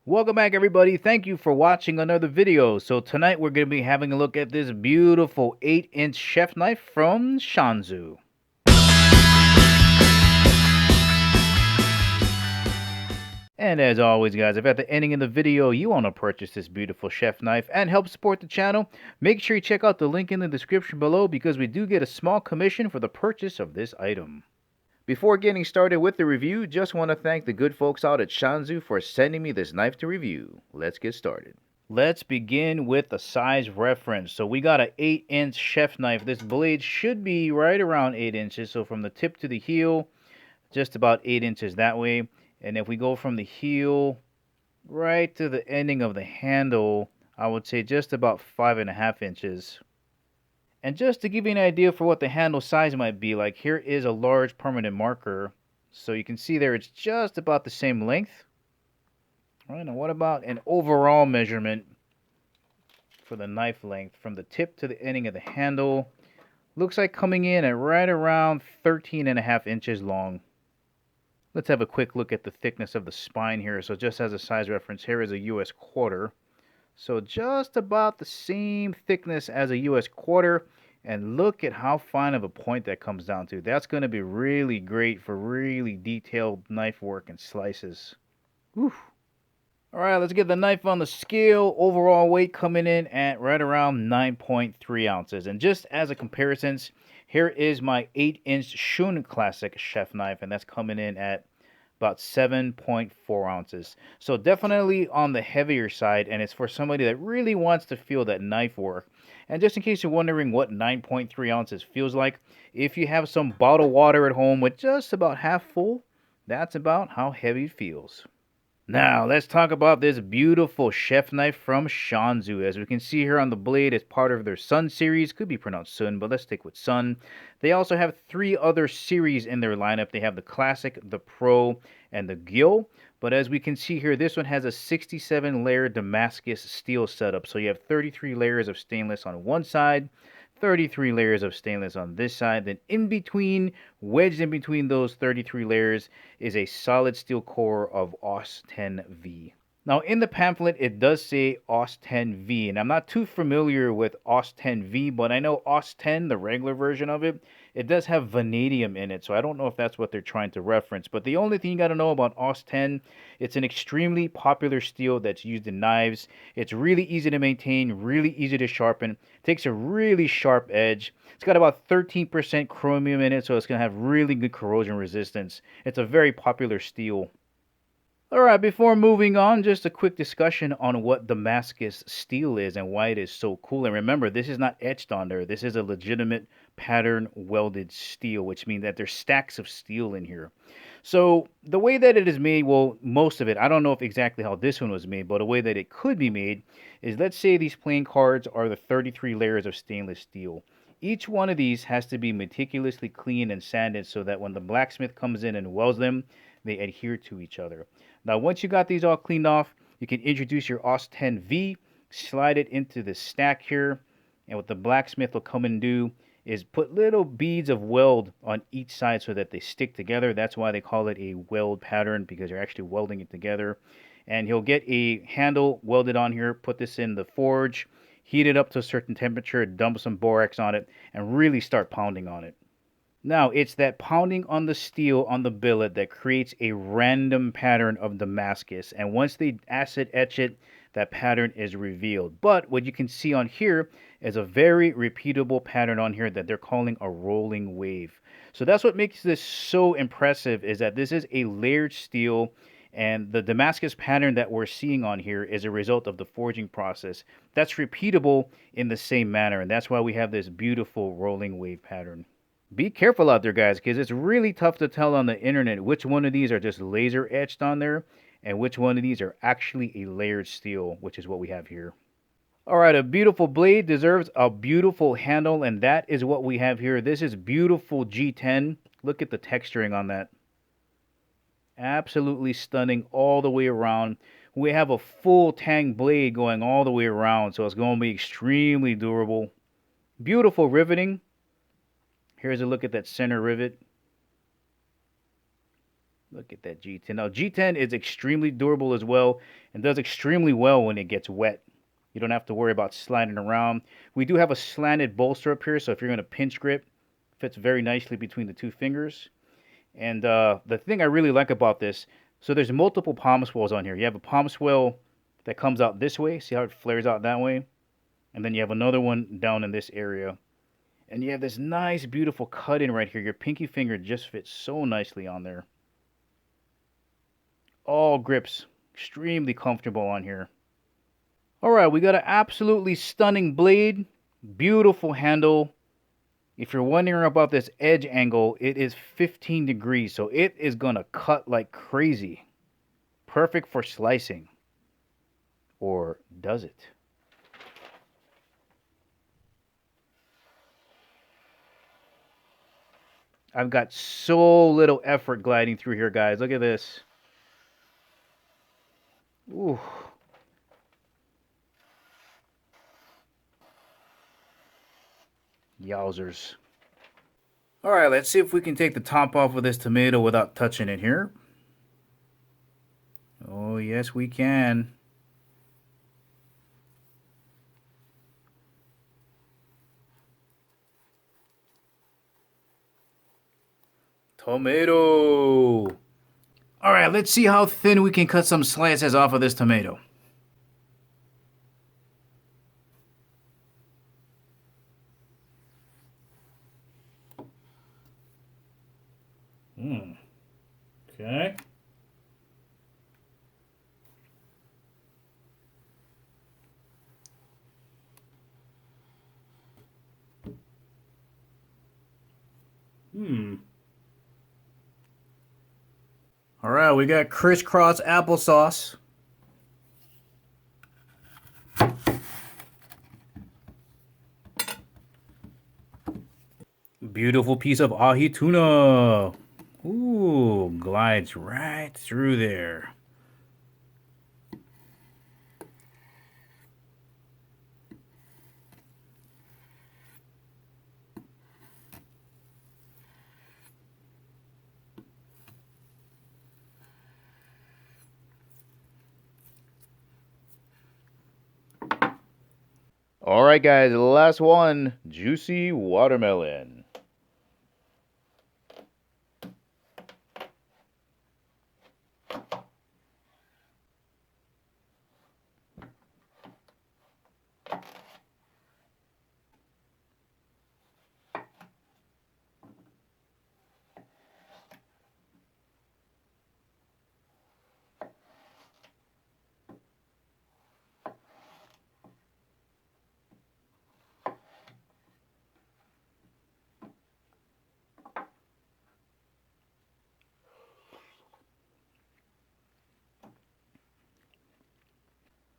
Welcome back, everybody. Thank you for watching another video. So tonight we're going to be having a look at this beautiful 8-inch chef knife from Shanzu. And as always, guys, if at the ending of the video you want to purchase this beautiful chef knife and help support the channel, make sure you check out the link in the description below because we do get a small commission for the purchase of this item. Before getting started with the review, just want to thank the good folks out at Shanzu for sending me this knife to review. Let's get started. Let's begin with the size reference. So we got an 8-inch chef knife. This blade should be right around 8 inches. So from the tip to the heel, just about 8 inches that way. And if we go from the heel right to the ending of the handle, I would say just about 5.5 inches. And just to give you an idea for what the handle size might be, like here is a large permanent marker. So you can see there it's just about the same length. All right, now what about an overall measurement for the knife length from the tip to the ending of the handle? Looks like coming in at right around 13.5 inches long. Let's have a quick look at the thickness of the spine here. So just as a size reference, here is a US quarter. So just about the same thickness as a US quarter. And look at how fine of a point that comes down to. That's going to be really great for really detailed knife work and slices. Whew. All right, let's get the knife on the scale. Overall weight coming in at right around 9.3 ounces. And just as a comparison, here is my 8-inch Shun Classic chef knife, and that's coming in at about 7.4 ounces. So definitely on the heavier side, and it's for somebody that really wants to feel that knife work. And just in case you're wondering what 9.3 ounces feels like, if you have some bottled water at home with just about half full, that's about how heavy it feels. Now, let's talk about this beautiful chef knife from Shanzu. As we can see here on the blade, it's part of their Sun series. Could be pronounced Sun, but let's stick with Sun. They also have 3 other series in their lineup. They have the Classic, the Pro, and the Gil. But as we can see here, this one has a 67-layer Damascus steel setup. So you have 33 layers of stainless on one side, 33 layers of stainless on this side. Then in between, wedged in between those 33 layers, is a solid steel core of AUS 10V. Now in the pamphlet it does say AUS 10V, and I'm not too familiar with AUS 10V, but I know AUS 10, the regular version of it, it does have vanadium in it, so I don't know if that's what they're trying to reference. But the only thing you got to know about AUS 10, it's an extremely popular steel that's used in knives. It's really easy to maintain, really easy to sharpen, takes a really sharp edge. It's got about 13% chromium in it, so it's going to have really good corrosion resistance. It's a very popular steel. Alright, before moving on, just a quick discussion on what Damascus steel is and why it is so cool. And remember, this is not etched on there. This is a legitimate pattern welded steel, which means that there's stacks of steel in here. So the way that it is made, well, most of it, I don't know if exactly how this one was made, but the way that it could be made is, let's say these playing cards are the 33 layers of stainless steel. Each one of these has to be meticulously cleaned and sanded so that when the blacksmith comes in and welds them, they adhere to each other. Now, once you got these all cleaned off, you can introduce your AUS 10V, slide it into the stack here, and what the blacksmith will come and do is put little beads of weld on each side so that they stick together. That's why they call it a weld pattern, because you're actually welding it together. And he'll get a handle welded on here, put this in the forge, heat it up to a certain temperature, dump some borax on it, and really start pounding on it. Now, it's that pounding on the steel on the billet that creates a random pattern of Damascus. And once they acid etch it, that pattern is revealed. But what you can see on here is a very repeatable pattern on here that they're calling a rolling wave. So that's what makes this so impressive, is that this is a layered steel, and the Damascus pattern that we're seeing on here is a result of the forging process. That's repeatable in the same manner, and that's why we have this beautiful rolling wave pattern. Be careful out there, guys, because it's really tough to tell on the internet which one of these are just laser etched on there and which one of these are actually a layered steel, which is what we have here. All right, a beautiful blade deserves a beautiful handle, and that is what we have here. This is beautiful G10. Look at the texturing on that. Absolutely stunning all the way around. We have a full tang blade going all the way around, so it's going to be extremely durable. Beautiful riveting. Here's a look at that center rivet. Look at that G10. Now, G10 is extremely durable as well and does extremely well when it gets wet. You don't have to worry about sliding around. We do have a slanted bolster up here, so if you're going to pinch grip, fits very nicely between the two fingers. And the thing I really like about this, so there's multiple palm swells on here. You have a palm swell that comes out this way. See how it flares out that way? And then you have another one down in this area. And you have this nice, beautiful cut in right here. Your pinky finger just fits so nicely on there. All grips extremely comfortable on here. Alright, we got an absolutely stunning blade. Beautiful handle. If you're wondering about this edge angle, it is 15 degrees, so it is going to cut like crazy. Perfect for slicing. Or does it? I've got so little effort gliding through here, guys. Look at this. Ooh. Yowzers. Alright, let's see if we can take the top off of this tomato without touching it here. Oh, yes, we can. Tomato. Alright, let's see how thin we can cut some slices off of this tomato. Okay. Alright, we got crisscross applesauce. Beautiful piece of ahi tuna. Ooh, glides right through there. All right, guys, last one, juicy watermelon.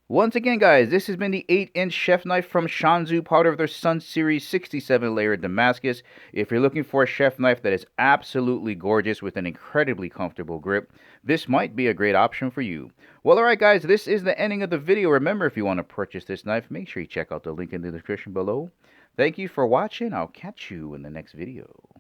Once again, guys, this has been the 8-inch chef knife from Shanzu, part of their Sun Series 67-layer Damascus. If you're looking for a chef knife that is absolutely gorgeous with an incredibly comfortable grip, this might be a great option for you. Well, alright guys, this is the ending of the video. Remember, if you want to purchase this knife, make sure you check out the link in the description below. Thank you for watching. I'll catch you in the next video.